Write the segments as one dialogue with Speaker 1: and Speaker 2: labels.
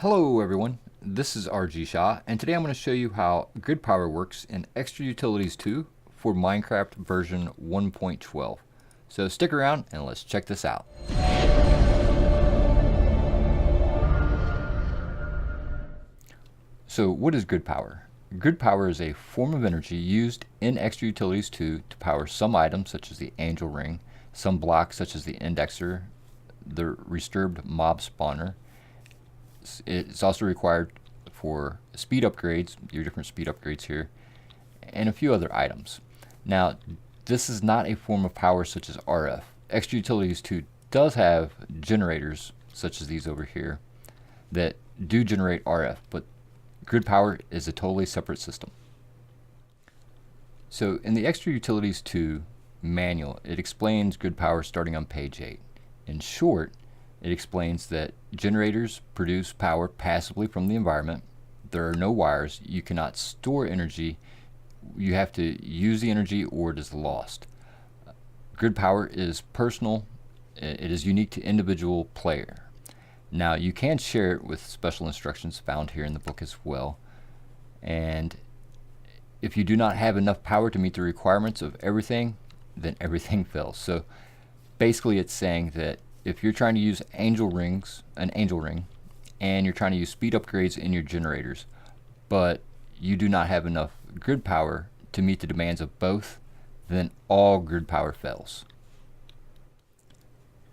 Speaker 1: Hello everyone, this is RG Shaw, and today I'm going to show you how grid power works in Extra Utilities 2 for Minecraft version 1.12. So stick around and let's check this out. So what is grid power? Grid power is a form of energy used in Extra Utilities 2 to power some items such as the angel ring, some blocks such as the indexer, the resturbed mob spawner. It's also required for speed upgrades, your different speed upgrades here, and a few other items. Now, this is not a form of power such as RF. Extra Utilities 2 does have generators such as these over here that do generate RF, but grid power is a totally separate system. So in the Extra Utilities 2 manual, it explains grid power starting on page 8. In short, it explains that generators produce power passively from the environment. There are no wires. You cannot store energy. You have to use the energy or it is lost. Grid power is personal. It is unique to individual player. Now you can share it with special instructions found here in the book as well. And if you do not have enough power to meet the requirements of everything, then everything fails. So basically it's saying that if you're trying to use an angel ring, and you're trying to use speed upgrades in your generators, but you do not have enough grid power to meet the demands of both, then all grid power fails.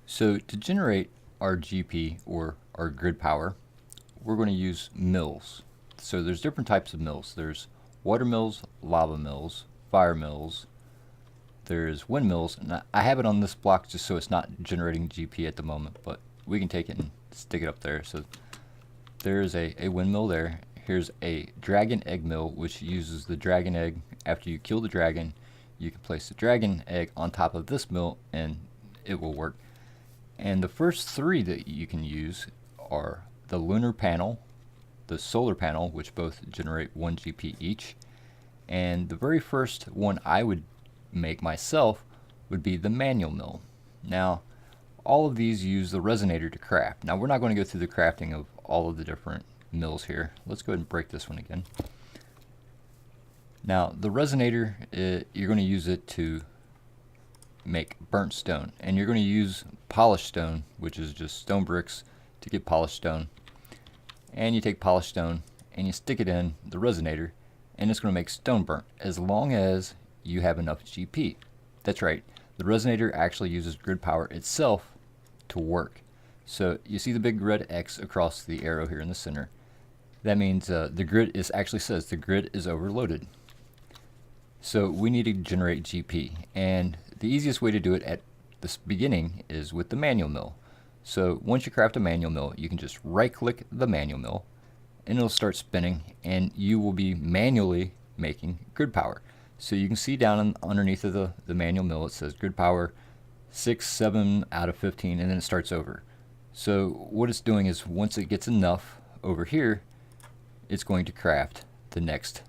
Speaker 1: So to generate our GP, or our grid power, we're going to use mills. So there's different types of mills. There's water mills, lava mills, fire mills, there's windmills, and I have it on this block just so it's not generating GP at the moment, but we can take it and stick it up there. So there's a windmill there. Here's a dragon egg mill, which uses the dragon egg. After you kill the dragon, you can place the dragon egg on top of this mill and it will work. And the first three that you can use are the lunar panel, the solar panel, which both generate 1 GP each, and the very first one I would make myself would be the manual mill. Now all of these use the resonator to craft. Now we're not going to go through the crafting of all of the different mills here. Let's go ahead and break this one again. Now the resonator, you're going to use it to make burnt stone, and you're going to use polished stone, which is just stone bricks, to get polished stone. And you take polished stone and you stick it in the resonator and it's going to make stone burnt as long as you have enough GP. That's right, the resonator actually uses grid power itself to work. So you see the big red X across the arrow here in the center. That means the grid actually says the grid is overloaded. So we need to generate GP, and the easiest way to do it at this beginning is with the manual mill. So once you craft a manual mill, you can just right click the manual mill and it'll start spinning and you will be manually making grid power. So you can see down underneath of the manual mill it says grid power 6, 7 out of 15, and then it starts over. So what it's doing is once it gets enough over here, it's going to craft the next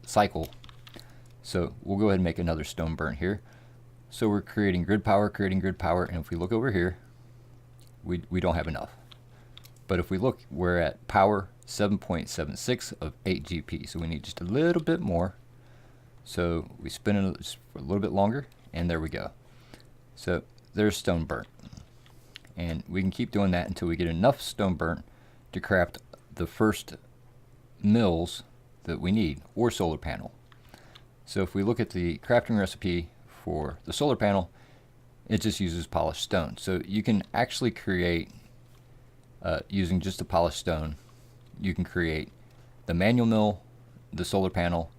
Speaker 1: cycle. So we'll go ahead and make another stone burnt here. So we're creating grid power, and if we look over here, we don't have enough. But if we look, we're at power 7.76 of 8 GP, so we need just a little bit more. So we spin it just for a little bit longer, and there we go. So there's stone burnt. And we can keep doing that until we get enough stone burnt to craft the first mills that we need, or solar panel. So if we look at the crafting recipe for the solar panel, it just uses polished stone. So you can actually create, using just a polished stone, you can create the manual mill, the solar panel,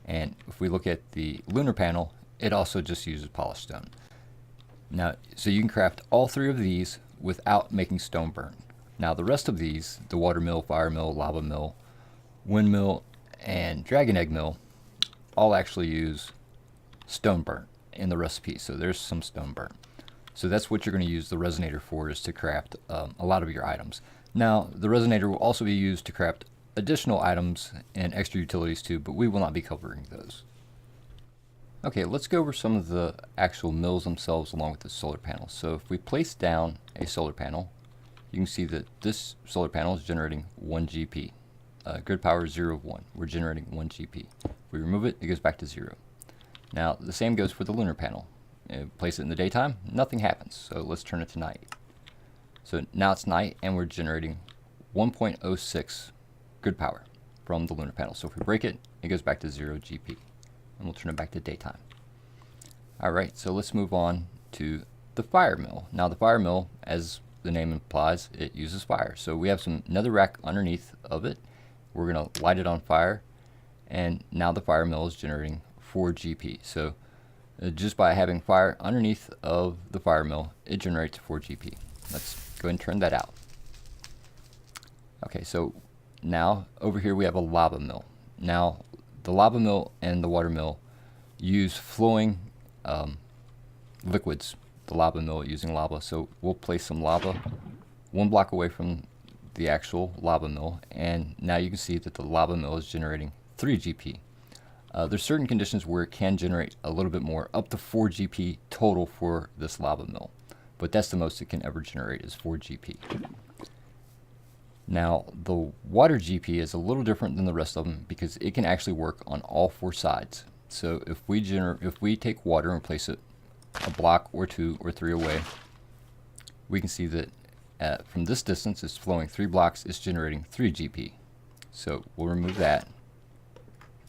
Speaker 1: and if we look at the lunar panel, it also just uses polished stone. Now, so you can craft all three of these without making stone burn. Now the rest of these, the water mill, fire mill, lava mill, windmill, and dragon egg mill, all actually use stone burn in the recipe. So there's some stone burn. So that's what you're going to use the resonator for, is to craft a lot of your items. Now the resonator will also be used to craft additional items in Extra Utilities 2, but we will not be covering those. Okay, let's go over some of the actual mills themselves along with the solar panel. So if we place down a solar panel, you can see that this solar panel is generating 1 GP. Grid power 0 of 1. We're generating 1 GP. If we remove it, it goes back to 0. Now the same goes for the lunar panel. Place it in the daytime, nothing happens. So let's turn it to night. So now it's night and we're generating 1.06 grid power from the lunar panel. So if we break it, it goes back to 0 GP. And we'll turn it back to daytime. Alright, so let's move on to the fire mill. Now the fire mill, as the name implies, it uses fire. So we have some netherrack underneath of it. We're going to light it on fire, and now the fire mill is generating 4 GP. So just by having fire underneath of the fire mill, it generates 4 GP. Let's go ahead and turn that out. Okay, so now over here we have a lava mill. Now the lava mill and the water mill use flowing liquids. The lava mill using lava, so we'll place some lava 1 block away from the actual lava mill, and now you can see that the lava mill is generating 3 GP. There's certain conditions where it can generate a little bit more, up to 4 GP total for this lava mill, but that's the most it can ever generate is 4 GP. Now the water GP is a little different than the rest of them because it can actually work on all 4 sides. So if we take water and place it a block or 2 or 3 away, we can see that from this distance it's flowing 3 blocks, it's generating 3 GP. So we'll remove that,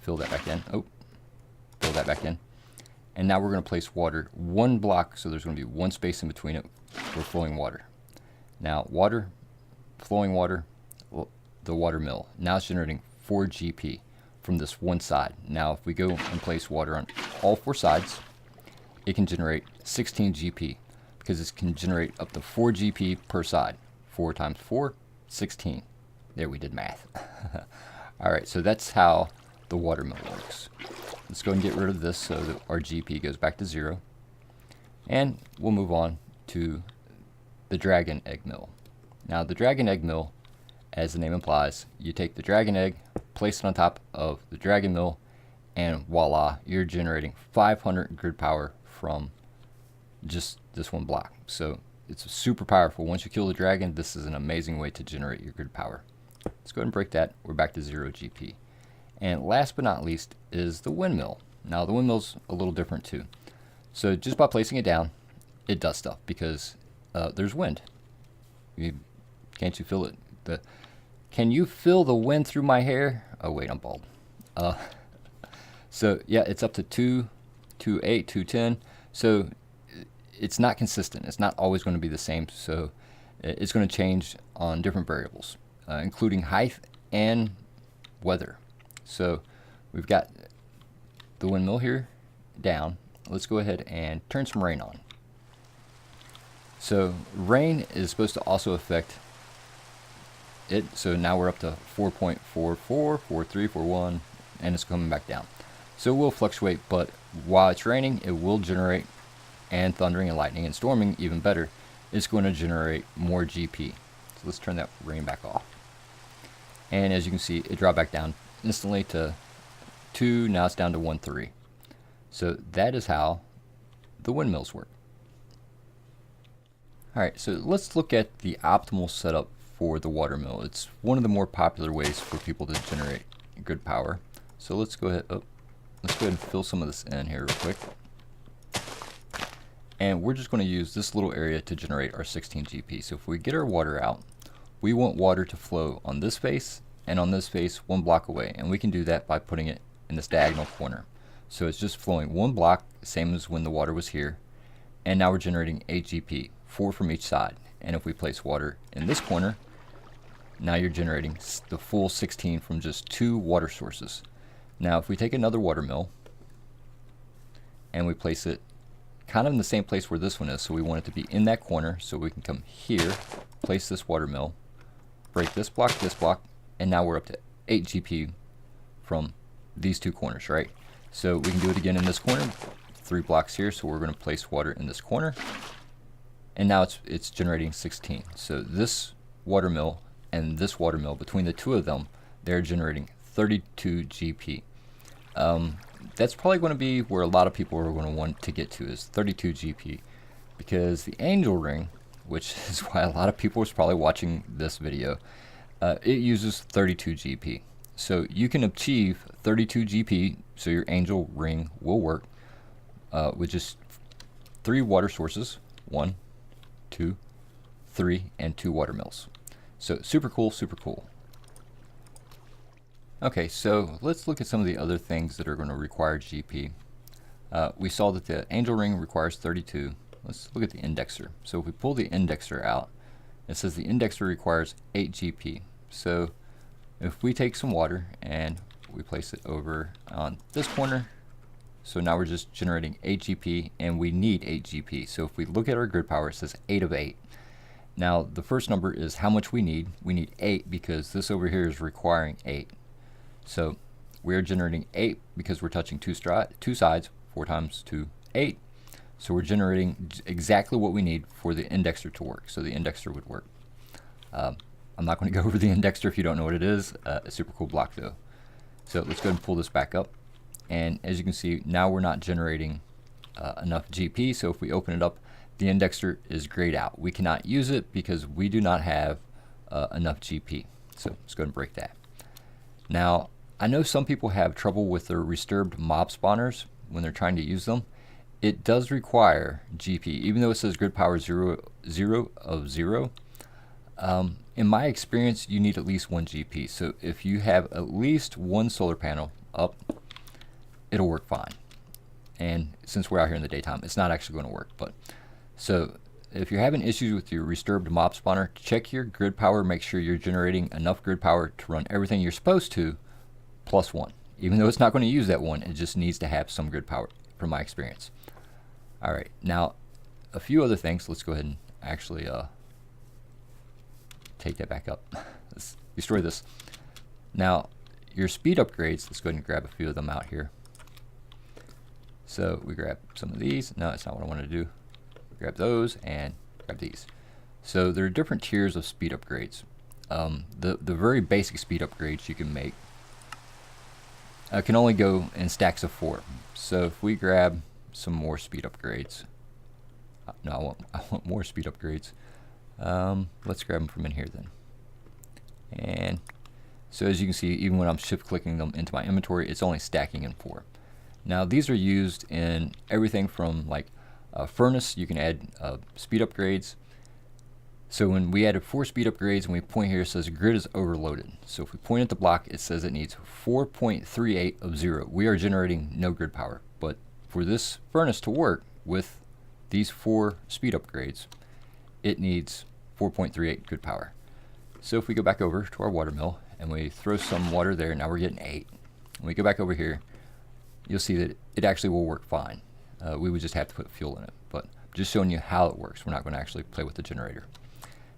Speaker 1: fill that back in, fill that back in, and now we're going to place water 1 block, so there's going to be 1 space in between it for flowing water. Now water, flowing water, the water mill, now it's generating 4 GP from this one side. Now if we go and place water on all 4 sides, it can generate 16 GP because it can generate up to 4 GP per side. 4 times 4, 16. There, we did math. Alright, so that's how the water mill works. Let's go and get rid of this so that our GP goes back to 0. And we'll move on to the dragon egg mill. Now the dragon egg mill, as the name implies, you take the dragon egg, place it on top of the dragon mill, and voila, you're generating 500 grid power from just this 1 block. So it's super powerful. Once you kill the dragon, this is an amazing way to generate your grid power. Let's go ahead and break that. We're back to 0 GP. And last but not least is the windmill. Now the windmill's a little different too. So just by placing it down, it does stuff because there's wind. Can't you feel it? Can you feel the wind through my hair? Oh wait, I'm bald. So yeah, it's up to 208, 210. So it's not consistent. It's not always going to be the same. So it's going to change on different variables, including height and weather. So we've got the windmill here down. Let's go ahead and turn some rain on. So rain is supposed to also affect it. So now we're up to 4.44, 43, 41, and it's coming back down. So it will fluctuate, but while it's raining, it will generate, and thundering and lightning and storming, even better, it's going to generate more GP. So let's turn that rain back off. And as you can see, it dropped back down instantly to 2, now it's down to 1.3. So that is how the windmills work. Alright, so let's look at the optimal setup for the water mill. It's one of the more popular ways for people to generate good power. So let's go ahead, and fill some of this in here real quick. And we're just going to use this little area to generate our 16 GP. So if we get our water out, we want water to flow on this face and on this face 1 block away. And we can do that by putting it in this diagonal corner. So it's just flowing 1 block, same as when the water was here. And now we're generating 8 GP, 4 from each side. And if we place water in this corner, now you're generating the full 16 from just 2 water sources. Now if we take another water mill and we place it kind of in the same place where this one is, so we want it to be in that corner, so we can come here, place this water mill, break this block, and now we're up to 8 GP from these 2 corners, right? So we can do it again in this corner, 3 blocks here, so we're going to place water in this corner, and now it's generating 16. So this water mill and this water mill, between the 2 of them, they're generating 32 GP. That's probably going to be where a lot of people are going to want to get to, is 32 GP, because the angel ring which is why a lot of people is probably watching this video. It uses 32 GP. So you can achieve 32 GP, so your angel ring will work with just 3 water sources, 1, 2, 3, and 2 water mills. So super cool, super cool. Okay, so let's look at some of the other things that are going to require GP. We saw that the angel ring requires 32. Let's look at the indexer. So if we pull the indexer out, it says the indexer requires 8 GP. So if we take some water and we place it over on this corner, so now we're just generating 8 GP, and we need 8 GP. So if we look at our grid power, it says 8 of 8. Now the first number is how much we need. We need 8 because this over here is requiring 8. So we're generating 8 because we're touching two sides. 4 times 2, 8. So we're generating exactly what we need for the indexer to work. So the indexer would work. I'm not going to go over the indexer if you don't know what it is. A super cool block though. So let's go ahead and pull this back up. And as you can see, now we're not generating enough GP. So if we open it up, the indexer is grayed out. We cannot use it because we do not have enough GP. So let's go ahead and break that. Now, I know some people have trouble with their disturbed mob spawners when they're trying to use them. It does require GP, even though it says grid power 0 of 0. In my experience, you need at least 1 GP. So if you have at least 1 solar panel up, it'll work fine. And since we're out here in the daytime, it's not actually going to work. But so if you're having issues with your disturbed mob spawner, check your grid power. Make sure you're generating enough grid power to run everything you're supposed to, plus 1. Even though it's not going to use that 1, it just needs to have some grid power, from my experience. All right, now a few other things. Let's go ahead and actually take that back up. Let's destroy this. Now, your speed upgrades, let's go ahead and grab a few of them out here. So we grab some of these. No, that's not what I wanted to do. Grab those and grab these. So there are different tiers of speed upgrades. The very basic speed upgrades you can make can only go in stacks of 4. So if we grab some more speed upgrades, no, I want more speed upgrades. Let's grab them from in here then. And so as you can see, even when I'm shift clicking them into my inventory, it's only stacking in 4. Now these are used in everything from like furnace. You can add speed upgrades. So when we added 4 speed upgrades and we point here, it says grid is overloaded. So if we point at the block, it says it needs 4.38 of 0. We are generating no grid power. But for this furnace to work with these 4 speed upgrades, it needs 4.38 grid power. So if we go back over to our water mill and we throw some water there, now we're getting 8. When we go back over here, you'll see that it actually will work fine. We would just have to put fuel in it. But just showing you how it works. We're not going to actually play with the generator.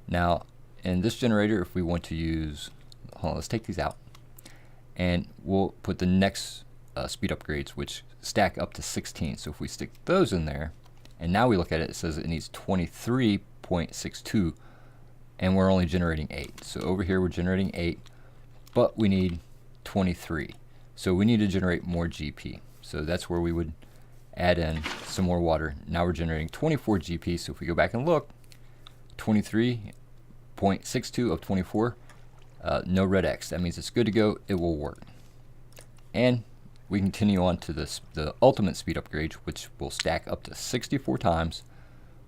Speaker 1: Now, in this generator, if we want to use, hold on, let's take these out, and we'll put the next speed upgrades, which stack up to 16. So if we stick those in there, and now we look at it, it says it needs 23.62, and we're only generating 8. So over here, we're generating 8, but we need 23. So we need to generate more GP. So that's where we would add in some more water. Now we're generating 24 GP. So if we go back and look, 23.62 of 24, no red X. That means it's good to go. It will work. And we continue on to the ultimate speed upgrade, which will stack up to 64 times.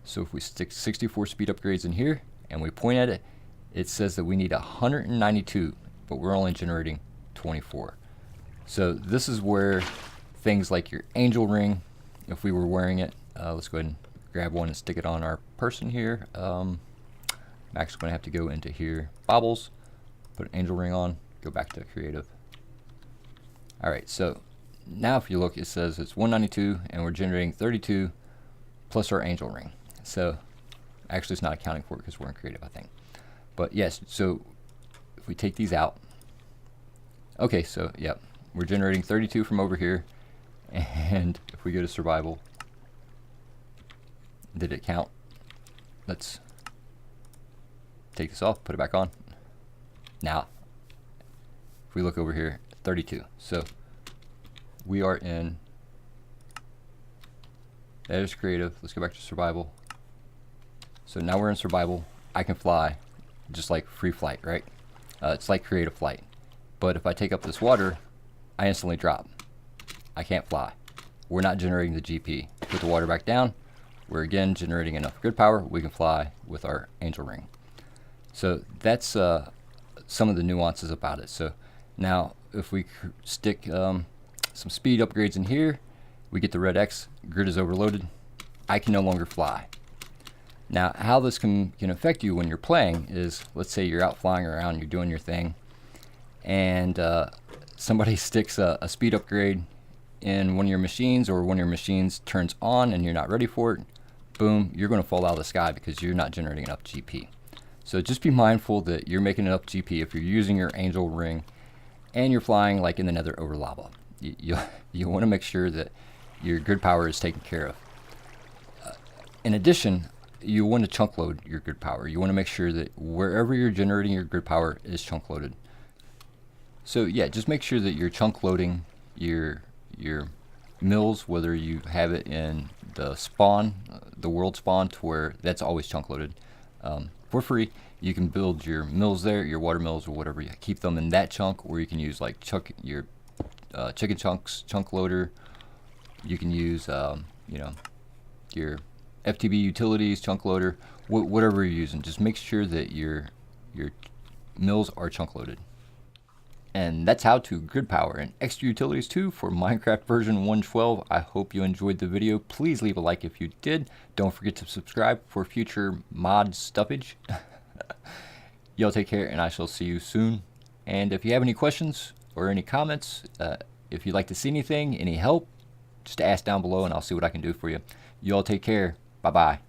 Speaker 1: So if we stick 64 speed upgrades in here and we point at it, it says that we need 192, but we're only generating 24. So this is where things like your angel ring, if we were wearing it, let's go ahead and grab one and stick it on our person here. I'm actually going to have to go into here, baubles, put an angel ring on, go back to creative. Alright, so now if you look, it says it's 192 and we're generating 32 plus our angel ring. So actually it's not accounting for it because we're in creative, I think. But yes, so if we take these out, okay, so yep, we're generating 32 from over here. And if we go to survival, did it count? Let's take this off, put it back on. Now, if we look over here, 32. So we are in, that is creative. Let's go back to survival. So now we're in survival. I can fly, just like free flight, right? It's like creative flight. But if I take up this water, I instantly drop. I can't fly. We're not generating the GP. Put the water back down. We're again generating enough grid power. We can fly with our angel ring. So that's some of the nuances about it. So now if we stick some speed upgrades in here, we get the red X, grid is overloaded. I can no longer fly. Now how this can affect you when you're playing is, let's say you're out flying around, you're doing your thing, and somebody sticks a speed upgrade in one of your machines, or one of your machines turns on and you're not ready for it, boom, you're going to fall out of the sky because you're not generating enough GP. So just be mindful that you're making enough GP if you're using your angel ring and you're flying like in the nether over lava. You want to make sure that your grid power is taken care of. In addition, you want to chunk load your grid power. You want to make sure that wherever you're generating your grid power is chunk loaded. So yeah, just make sure that you're chunk loading your mills, whether you have it in the spawn, the world spawn, to where that's always chunk loaded. For free, you can build your mills there, your water mills or whatever. You keep them in that chunk, or you can use like your chicken chunks chunk loader. You can use your FTB utilities chunk loader, whatever you're using. Just make sure that your mills are chunk loaded. And that's how to grid power in XGutilities 2 for Minecraft version 1.12. I hope you enjoyed the video. Please leave a like if you did. Don't forget to subscribe for future mod stuffage. Y'all take care, and I shall see you soon. And if you have any questions or any comments, if you'd like to see anything, any help, just ask down below and I'll see what I can do for you. Y'all take care. Bye-bye.